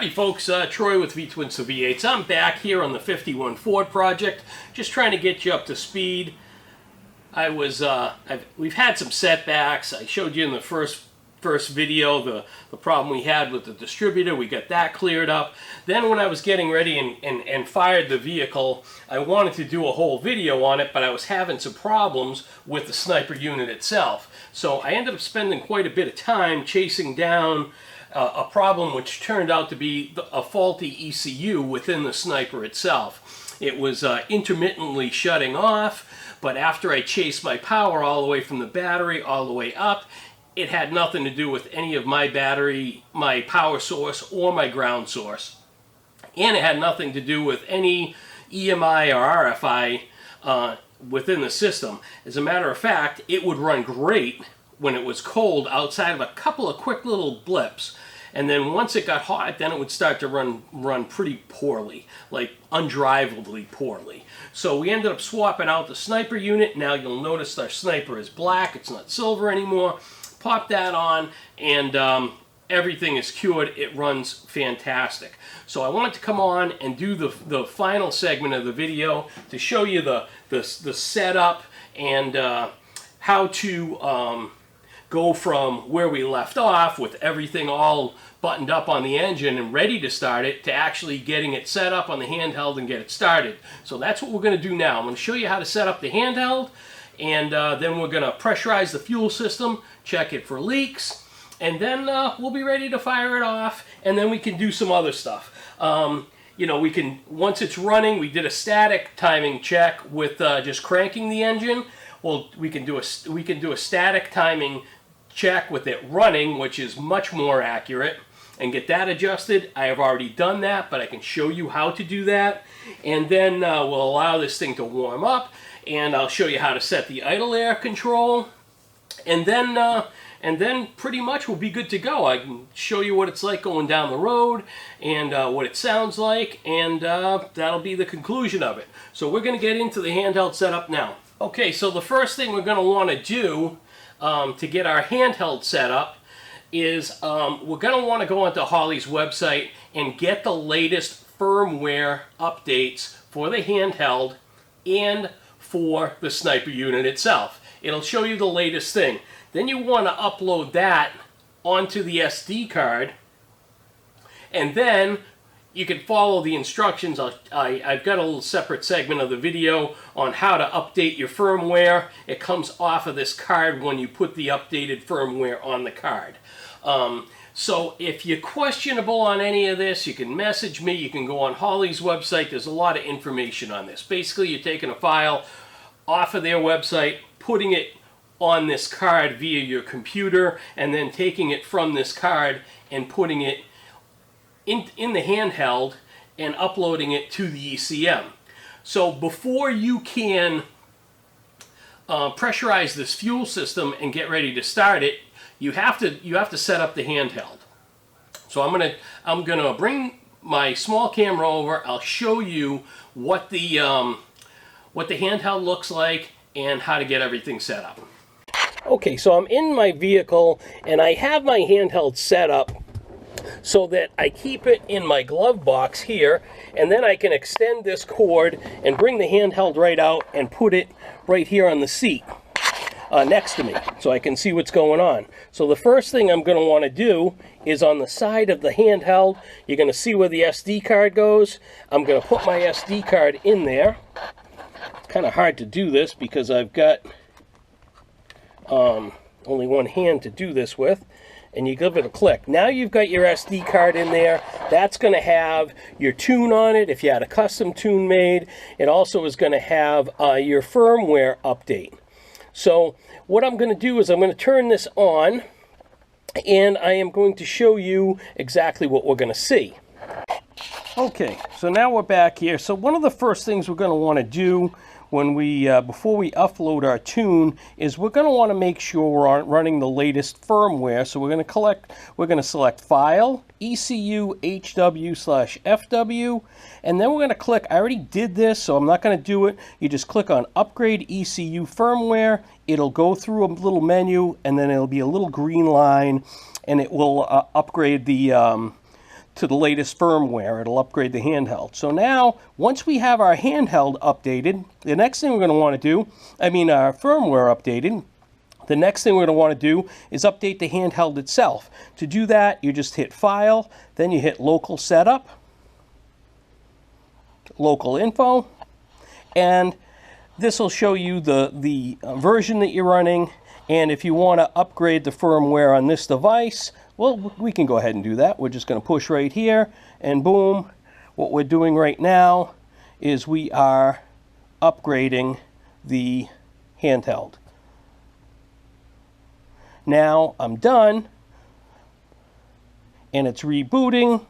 Howdy folks, Troy with V-Twins to V8s. I'm back here on the 51 Ford project, just trying to get you up to speed. We've had some setbacks. I showed you in the first video the problem we had with the distributor. We got that cleared up. Then when I was getting ready and fired the vehicle, I wanted to do a whole video on it, but I was having some problems with the sniper unit itself. So I ended up spending quite a bit of time chasing down a problem which turned out to be a faulty ECU within the sniper itself. It was intermittently shutting off, but after I chased my power all the way from the battery all the way up, it had nothing to do with any of my battery, my power source, or my ground source. And it had nothing to do with any EMI or RFI within the system. As a matter of fact, it would run great when it was cold outside of a couple of quick little blips. And then once it got hot, then it would start to run pretty poorly, like undrivably poorly. So we ended up swapping out the sniper unit. Now you'll notice our sniper is black, it's not silver anymore. Pop that on, and everything is cured. It runs fantastic. So I wanted to come on and do the final segment of the video to show you the setup and how to go from where we left off with everything all buttoned up on the engine and ready to start it to actually getting it set up on the handheld and get it started. So that's what we're going to do now. I'm going to show you how to set up the handheld, and then we're going to pressurize the fuel system, check it for leaks, and then we'll be ready to fire it off, and then we can do some other stuff. You know, we can, once it's running, we did a static timing check with just cranking the engine. Well, we can do a static timing check with it running, which is much more accurate, and get that adjusted. I have already done that, but I can show you how to do that. And then we'll allow this thing to warm up, and I'll show you how to set the idle air control, and then pretty much we'll be good to go. I can show you what it's like going down the road and what it sounds like, and that'll be the conclusion of it. So we're going to get into the handheld setup now. Okay, so the first thing we're going to want to do to get our handheld set up is we're going to want to go onto Holley's website and get the latest firmware updates for the handheld and for the sniper unit itself. It'll show you the latest thing. Then you want to upload that onto the SD card, and then you can follow the instructions. I've got a little separate segment of the video on how to update your firmware. It comes off of this card when you put the updated firmware on the card. So if you're questionable on any of this, you can message me. You can go on Holley's website. There's a lot of information on this. Basically, you're taking a file off of their website, putting it on this card via your computer, and then taking it from this card and putting it in the handheld and uploading it to the ECM. So before you can pressurize this fuel system and get ready to start it, you have to set up the handheld. So I'm gonna bring my small camera over. I'll show you what the handheld looks like and how to get everything set up. Okay, so I'm in my vehicle and I have my handheld set up so that I keep it in my glove box here, and then I can extend this cord and bring the handheld right out and put it right here on the seat next to me so I can see what's going on. So the first thing I'm going to want to do is on the side of the handheld, you're going to see where the SD card goes. I'm going to put my SD card in there. It's kind of hard to do this because I've got only one hand to do this with, and you give it a click. Now you've got your SD card in there. That's going to have your tune on it if you had a custom tune made. It also is going to have your firmware update. So what I'm going to do is I'm going to turn this on, and I am going to show you exactly what we're going to see. Okay, so now we're back here. So one of the first things we're going to want to do when before we upload our tune is we're going to want to make sure we're running the latest firmware. So we're going to select File, ECU HW/FW, and then we're going to click. I already did this, so I'm not going to do it. You just click on Upgrade ECU Firmware. It'll go through a little menu, and then it'll be a little green line, and it will upgrade the to the latest firmware. It'll upgrade the handheld. So now, once we have our handheld updated, the next thing we're going to want to do, our firmware updated, the next thing we're going to want to do is update the handheld itself. To do that, you just hit File, then you hit Local Setup, Local Info, and this will show you the version that you're running. And if you want to upgrade the firmware on this device, well, we can go ahead and do that. We're just going to push right here, and boom. What we're doing right now is we are upgrading the handheld. Now I'm done, and it's rebooting,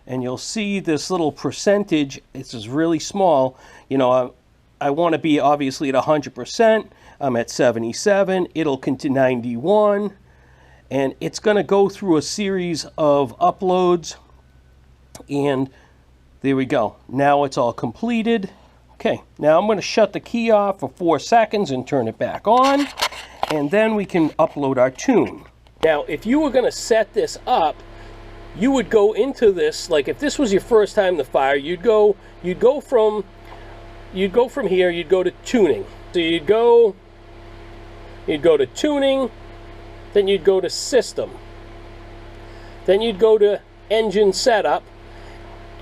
and you'll see this little percentage. This is really small. You know, I want to be obviously at 100%. I'm at 77. It'll continue 91, and it's going to go through a series of uploads, and there we go. Now it's all completed. Okay, now I'm going to shut the key off for 4 seconds and turn it back on, and then we can upload our tune. Now, if you were going to set this up, you would go into this, like if this was your first time to fire, you'd go from here, you'd go to tuning. So you'd go to tuning, then you'd go to system, then you'd go to engine setup,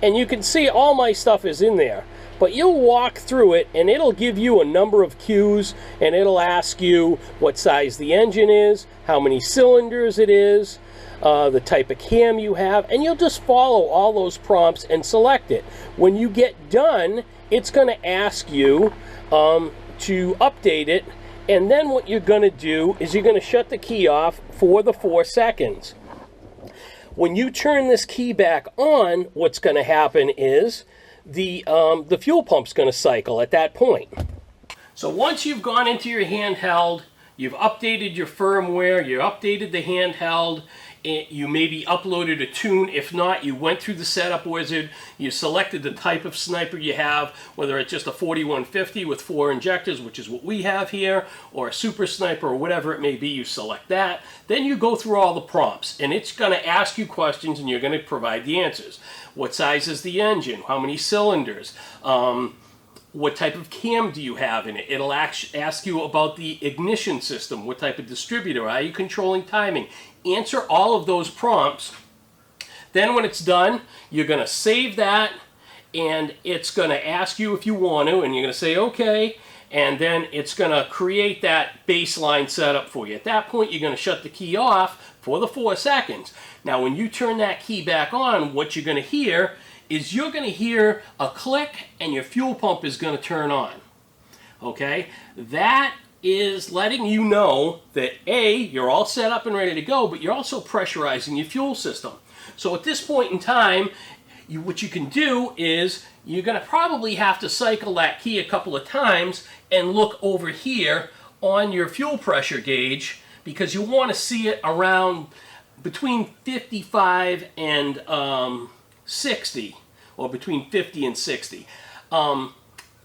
and you can see all my stuff is in there. But you'll walk through it, and it'll give you a number of cues, and it'll ask you what size the engine is, how many cylinders it is, the type of cam you have, and you'll just follow all those prompts and select it. When you get done, it's going to ask you to update it, and then what you're going to do is you're going to shut the key off for the 4 seconds. When you turn this key back on, what's going to happen is the fuel pump's going to cycle at that point. So once you've gone into your handheld, you've updated your firmware, you updated the handheld, you maybe uploaded a tune. If not, you went through the setup wizard, you selected the type of sniper you have, whether it's just a 4150 with 4 injectors, which is what we have here, or a super sniper, or whatever it may be, you select that. Then you go through all the prompts, and it's going to ask you questions, and you're going to provide the answers. What size is the engine? How many cylinders? What type of cam do you have in it? It'll ask you about the ignition system. What type of distributor? Are you controlling timing? Answer all of those prompts. Then when it's done, you're going to save that, and it's going to ask you if you want to, and you're going to say okay, and then it's going to create that baseline setup for you. At that point, you're going to shut the key off for the 4 seconds. Now, when you turn that key back on, what you're going to hear is you're going to hear a click, and your fuel pump is going to turn on. Okay? That is letting you know that A, you're all set up and ready to go, but you're also pressurizing your fuel system. So at this point in time, what you can do is you're going to probably have to cycle that key a couple of times and look over here on your fuel pressure gauge, because you want to see it around between 55 and 60, or between 50 and 60.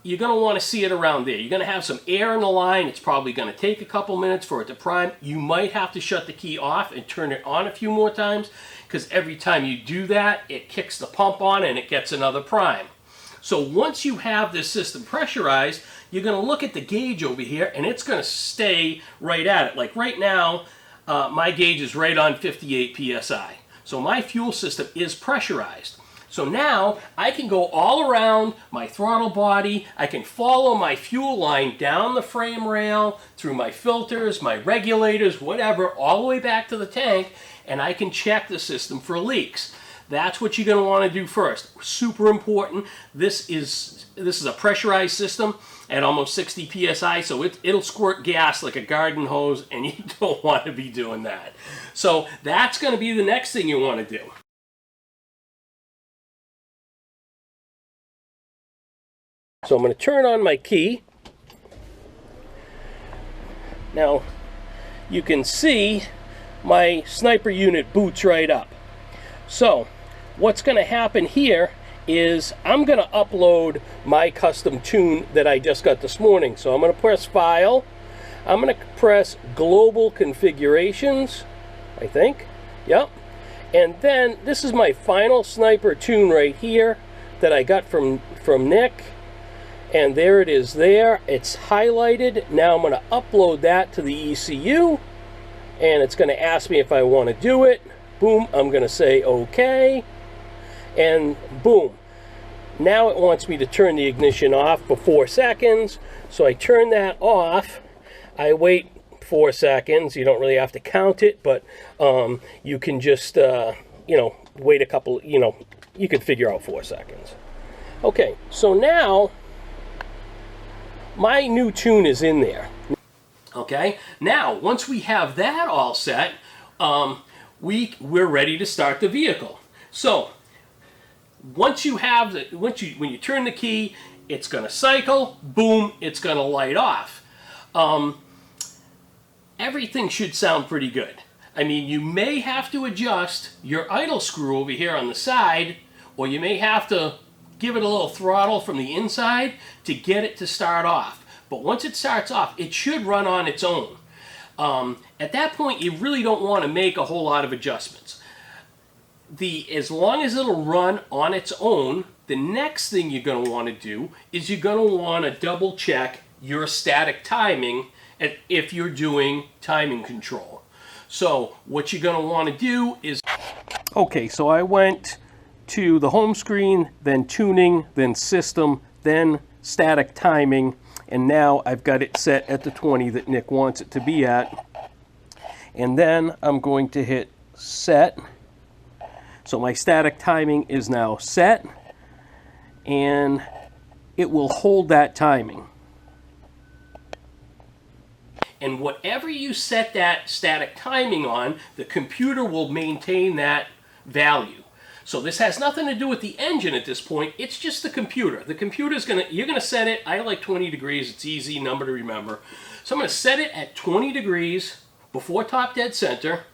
You're going to want to see it around there. You're going to have some air in the line. It's probably going to take a couple minutes for it to prime. You might have to shut the key off and turn it on a few more times, because every time you do that, it kicks the pump on and it gets another prime. So once you have this system pressurized, you're going to look at the gauge over here, and it's going to stay right at it. Like right now, my gauge is right on 58 psi. So my fuel system is pressurized. So now I can go all around my throttle body. I can follow my fuel line down the frame rail, through my filters, my regulators, whatever, all the way back to the tank, and I can check the system for leaks. That's what you're going to want to do first. Super important. This is a pressurized system at almost 60 psi, so it'll squirt gas like a garden hose, and you don't want to be doing that. So that's going to be the next thing you want to do. So I'm going to turn on my key. Now, you can see my sniper unit boots right up. So, what's going to happen here is I'm going to upload my custom tune that I just got this morning. So I'm going to press File. I'm going to press Global Configurations, I think. Yep. And then this is my final sniper tune right here that I got from Nick. And there it is there. It's highlighted. Now I'm going to upload that to the ECU. And it's going to ask me if I want to do it. Boom, I'm going to say OK. And boom. Now it wants me to turn the ignition off for 4 seconds. So I turn that off. I wait 4 seconds. You don't really have to count it, but you can just, you know, wait a couple, you know, you can figure out 4 seconds. Okay, so now my new tune is in there. Okay, now once we have that all set, we're ready to start the vehicle. So once you have the, when you turn the key, it's going to cycle. Boom, it's going to light off. Everything should sound pretty good. I mean, you may have to adjust your idle screw over here on the side, or you may have to give it a little throttle from the inside to get it to start off. But once it starts off, it should run on its own. At that point, you really don't want to make a whole lot of adjustments. As long as it'll run on its own, the next thing you're going to want to do is you're going to want to double check your static timing if you're doing timing control. So what you're going to want to do is... Okay, so I went to the home screen, then tuning, then system, then static timing, and now I've got it set at the 20 that Nick wants it to be at. And then I'm going to hit set. So my static timing is now set, and it will hold that timing. And whatever you set that static timing on, the computer will maintain that value. So this has nothing to do with the engine at this point. It's just the computer. The computer's you're gonna set it. I like 20 degrees. It's easy number to remember. So I'm gonna set it at 20 degrees before top dead center.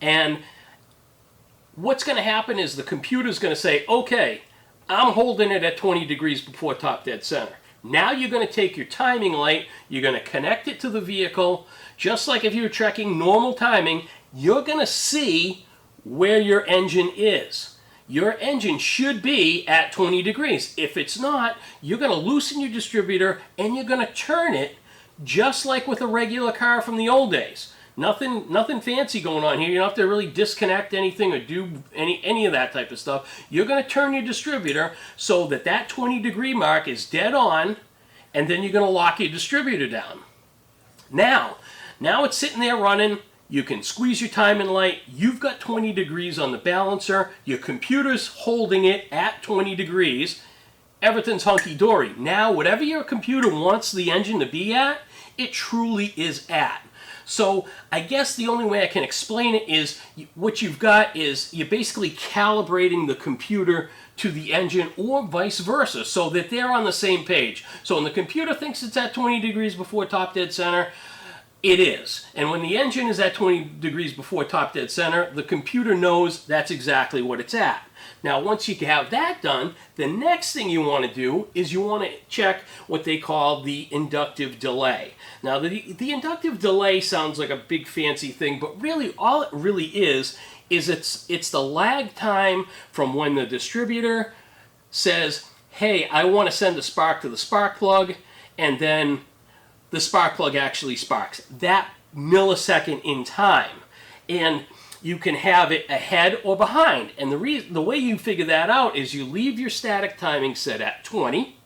And what's gonna happen is the computer's gonna say, okay, I'm holding it at 20 degrees before top dead center. Now you're going to take your timing light, you're going to connect it to the vehicle, just like if you were checking normal timing, you're going to see where your engine is. Your engine should be at 20 degrees. If it's not, you're going to loosen your distributor and you're going to turn it just like with a regular car from the old days. Nothing fancy going on here. You don't have to really disconnect anything or do any of that type of stuff. You're going to turn your distributor so that that 20 degree mark is dead on, and then you're going to lock your distributor down. Now it's sitting there running. You can squeeze your timing light. You've got 20 degrees on the balancer. Your computer's holding it at 20 degrees. Everything's hunky-dory. Now, whatever your computer wants the engine to be at, it truly is at. So I guess the only way I can explain it is what you've got is you're basically calibrating the computer to the engine or vice versa so that they're on the same page. So when the computer thinks it's at 20 degrees before top dead center, it is. And when the engine is at 20 degrees before top dead center, the computer knows that's exactly what it's at. Now, once you have that done, the next thing you want to do is you want to check what they call the inductive delay. Now, the inductive delay sounds like a big fancy thing, but really all it really is it's the lag time from when the distributor says, hey, I want to send a spark to the spark plug, and then the spark plug actually sparks. That millisecond in time. And you can have it ahead or behind. And the way you figure that out is you leave your static timing set at 20.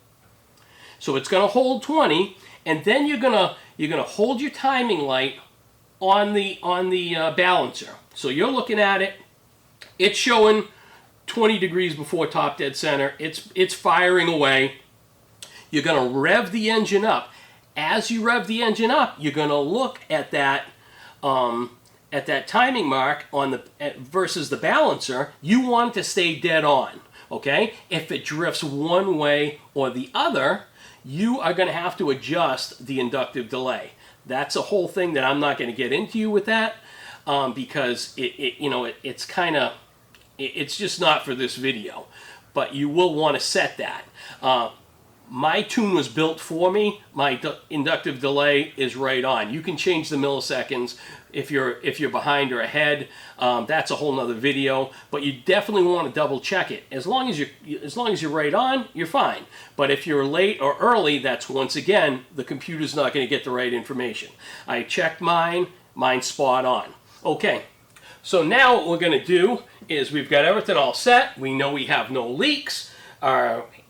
So it's going to hold 20, and then you're going to hold your timing light on the balancer. So you're looking at it. It's showing 20 degrees before top dead center. It's firing away. You're going to rev the engine up. As you rev the engine up, you're going to look at that timing mark on versus the balancer. You want it to stay dead on. Okay? If it drifts one way or the other, you are going to have to adjust the inductive delay. That's a whole thing that I'm not going to get into with that because it's just not for this video. But you will want to set that. my tune was built for me. My inductive delay is right on. You can change the milliseconds if you're behind or ahead. That's a whole nother video, but you definitely want to double check it. As long as you're right on, you're fine. But if you're late or early, that's once again the computer's not going to get the right information. I checked mine's spot on. Okay, so now what we're going to do is we've got everything all set. We know we have no leaks.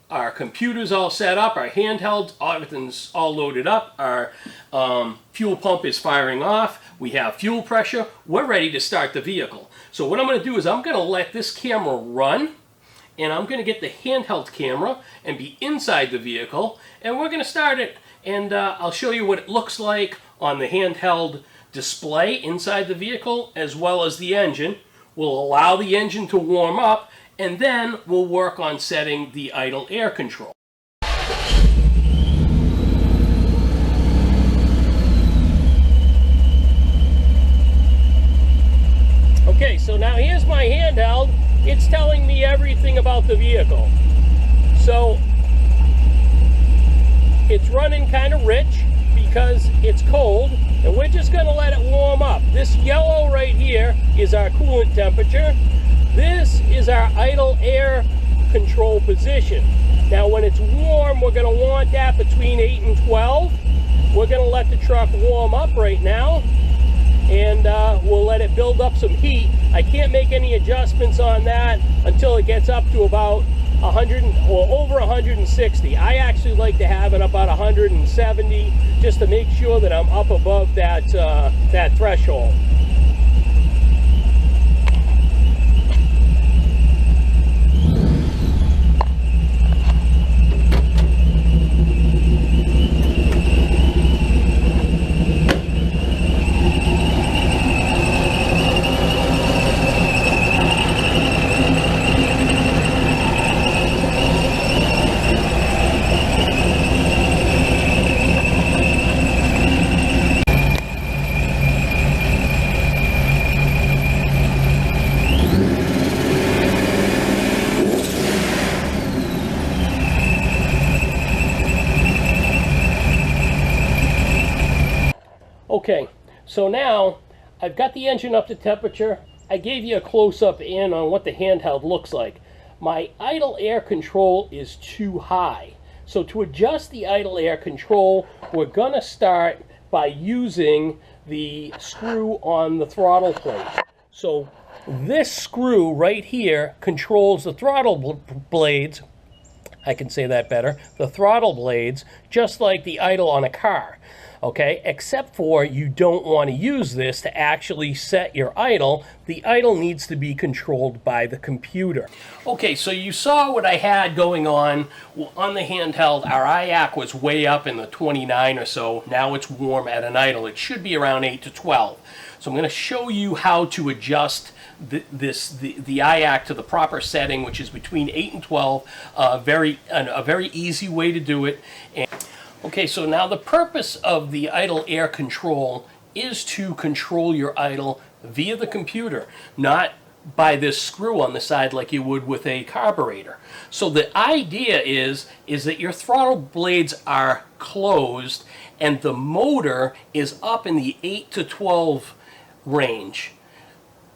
Our computer's all set up, our handheld, everything's all loaded up, our fuel pump is firing off, we have fuel pressure, we're ready to start the vehicle. So what I'm going to do is I'm going to let this camera run, and I'm going to get the handheld camera and be inside the vehicle, and we're going to start it, and I'll show you what it looks like on the handheld display inside the vehicle as well as the engine. We'll allow the engine to warm up, and then we'll work on setting the idle air control. Okay, so now here's my handheld. It's telling me everything about the vehicle. So it's running kind of rich because it's cold, and we're just going to let it warm up. This yellow right here is our coolant temperature. This is our idle air control position. Now when it's warm, we're going to want that between 8 and 12. We're going to let the truck warm up right now, and we'll let it build up some heat. I can't make any adjustments on that until it gets up to about 100 or over 160. I actually like to have it about 170 just to make sure that I'm up above that, that threshold. Okay, so now I've got the engine up to temperature. I gave you a close-up in on what the handheld looks like. My idle air control is too high. So to adjust the idle air control, we're going to start by using the screw on the throttle plate. So this screw right here controls the throttle blades. I can say that better. The throttle blades, just like the idle on a car. Okay, except for you don't want to use this to actually set your idle. The idle needs to be controlled by the computer. Okay, so you saw what I had going on the handheld. Our IAC was way up in the 29 or so. Now it's warm at an idle. It should be around 8 to 12. So I'm going to show you how to adjust the IAC to the proper setting, which is between 8 and 12. A very easy way to do it. Okay, so now the purpose of the idle air control is to control your idle via the computer, not by this screw on the side like you would with a carburetor. So the idea is that your throttle blades are closed and the motor is up in the 8 to 12 range.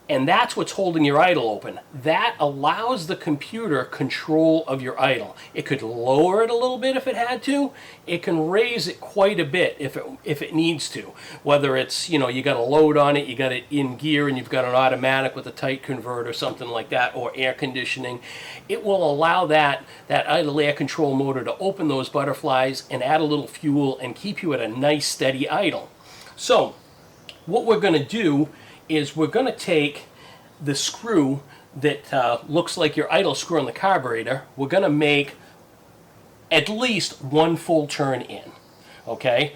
And that's what's holding your idle open. That allows the computer control of your idle. It could lower it a little bit if it had to. It can raise it quite a bit if it needs to. Whether it's, you know, you got a load on it, you got it in gear, and you've got an automatic with a tight converter, something like that, or air conditioning. It will allow that idle air control motor to open those butterflies and add a little fuel and keep you at a nice steady idle. So what we're going to do is we're going to take the screw that looks like your idle screw on the carburetor. We're going to make at least one full turn in, okay?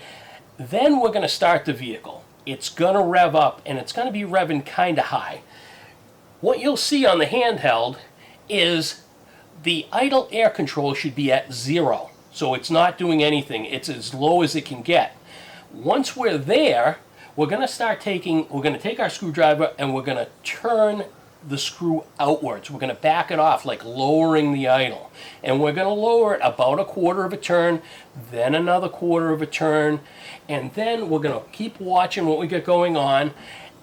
Then we're going to start the vehicle. It's going to rev up, and it's going to be revving kind of high. What you'll see on the handheld is the idle air control should be at 0, so it's not doing anything. It's as low as it can get. Once we're there, we're going to take our screwdriver and we're going to turn the screw outwards. We're going to back it off, like lowering the idle. And we're going to lower it about a quarter of a turn, then another quarter of a turn, and then we're going to keep watching what we got going on.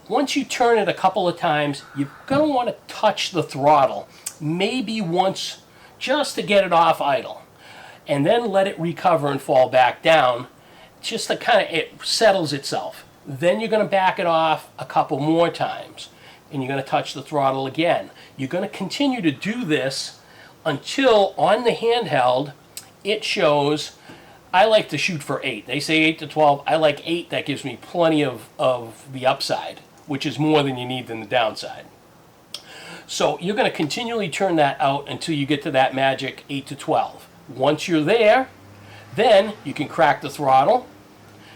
Once you turn it a couple of times, you're going to want to touch the throttle, maybe once, just to get it off idle. And then let it recover and fall back down, just to kind of, it settles itself. Then you're going to back it off a couple more times, and you're going to touch the throttle again. You're going to continue to do this until on the handheld it shows, I like to shoot for 8. They say 8 to 12. I like 8. That gives me plenty of the upside, which is more than you need than the downside. So you're going to continually turn that out until you get to that magic 8 to 12. Once you're there, then you can crack the throttle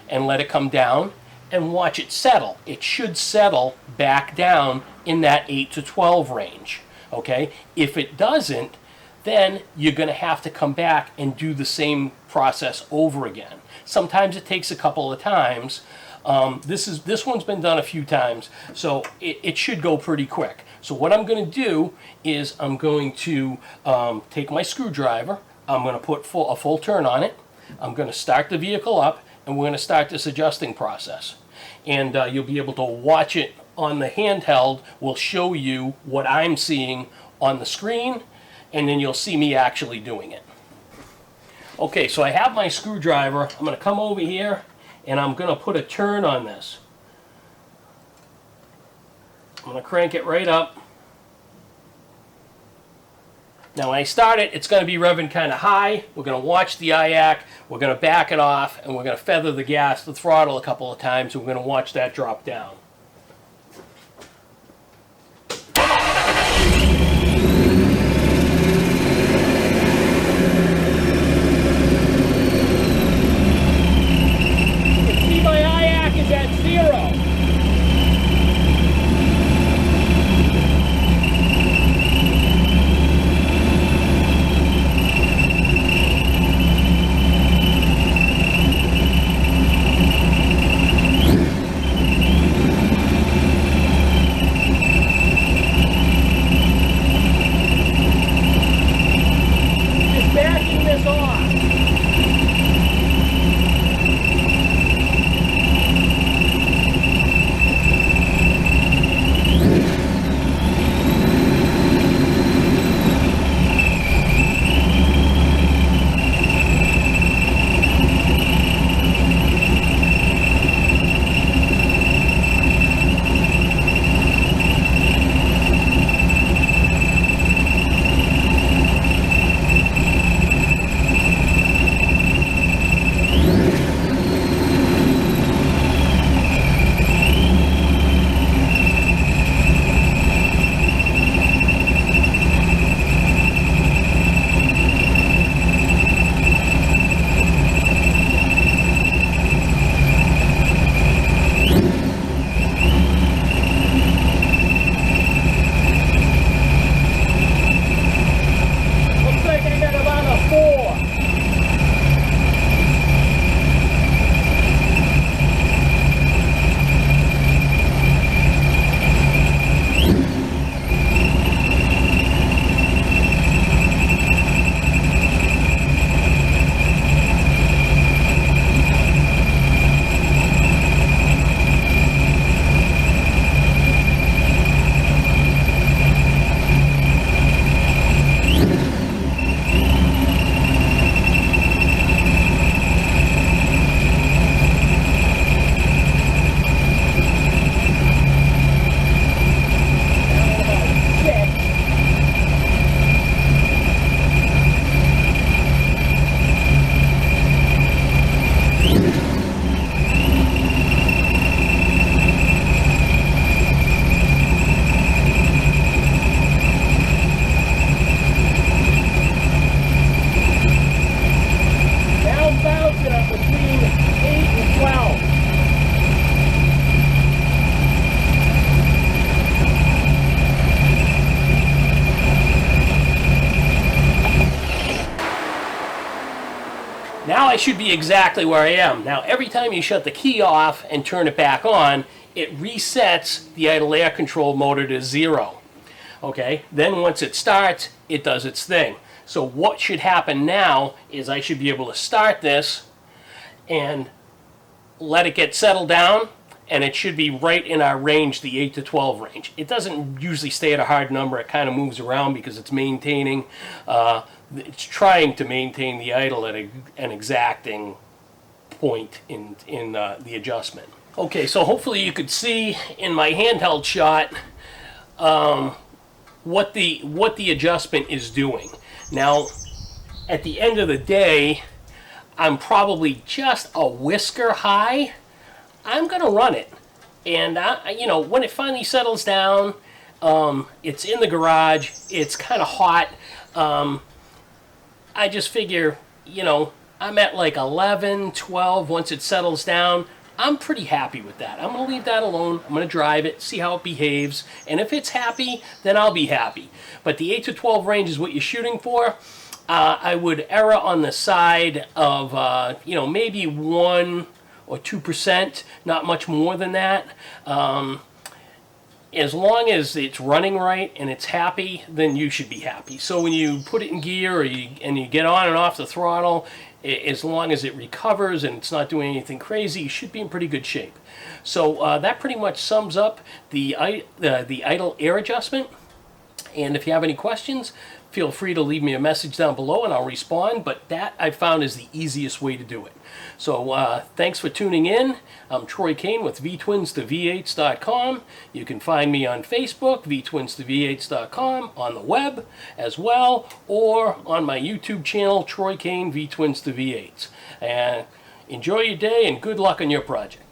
and let it come down and watch it settle. It should settle back down in that 8 to 12 range. Okay? If it doesn't, then you're going to have to come back and do the same process over again. Sometimes it takes a couple of times. This one's been done a few times, so it should go pretty quick. So what I'm going to do is I'm going to take my screwdriver. I'm going to put a full turn on it. I'm going to start the vehicle up, and we're going to start this adjusting process. And you'll be able to watch it on the handheld. We'll show you what I'm seeing on the screen, and then you'll see me actually doing it. Okay, so I have my screwdriver. I'm going to come over here, and I'm going to put a turn on this. I'm going to crank it right up. Now when I start it, it's going to be revving kind of high. We're going to watch the IAC. We're going to back it off, and we're going to feather the gas, the throttle a couple of times. We're going to watch that drop down. You can see my IAC is at 0. Now I should be exactly where I am. Now every time you shut the key off and turn it back on, it resets the idle air control motor to 0. Okay, then once it starts, it does its thing. So what should happen now is I should be able to start this and let it get settled down, and it should be right in our range, the 8 to 12 range. It doesn't usually stay at a hard number. It kind of moves around because it's maintaining, it's trying to maintain the idle at an exacting point in the adjustment. Okay, so hopefully you could see in my handheld shot what the adjustment is doing. Now, at the end of the day, I'm probably just a whisker high. I'm gonna run it, and you know, when it finally settles down, it's in the garage. It's kind of hot. I just figure, you know, I'm at like 11, 12 once it settles down. I'm pretty happy with that. I'm going to leave that alone. I'm going to drive it, see how it behaves. And if it's happy, then I'll be happy. But the 8 to 12 range is what you're shooting for. I would err on the side of, you know, maybe 1 or 2%, not much more than that. As long as it's running right and it's happy, then you should be happy. So when you put it in gear and you get on and off the throttle, as long as it recovers and it's not doing anything crazy, you should be in pretty good shape. So that pretty much sums up the idle air adjustment. And if you have any questions, feel free to leave me a message down below and I'll respond. But that I found is the easiest way to do it. So thanks for tuning in. I'm Troy Kane with vtwins2v8s.com. You can find me on Facebook, vtwins2v8s.com, on the web as well, or on my YouTube channel, Troy Kane V Twins to V8s. And enjoy your day and good luck on your project.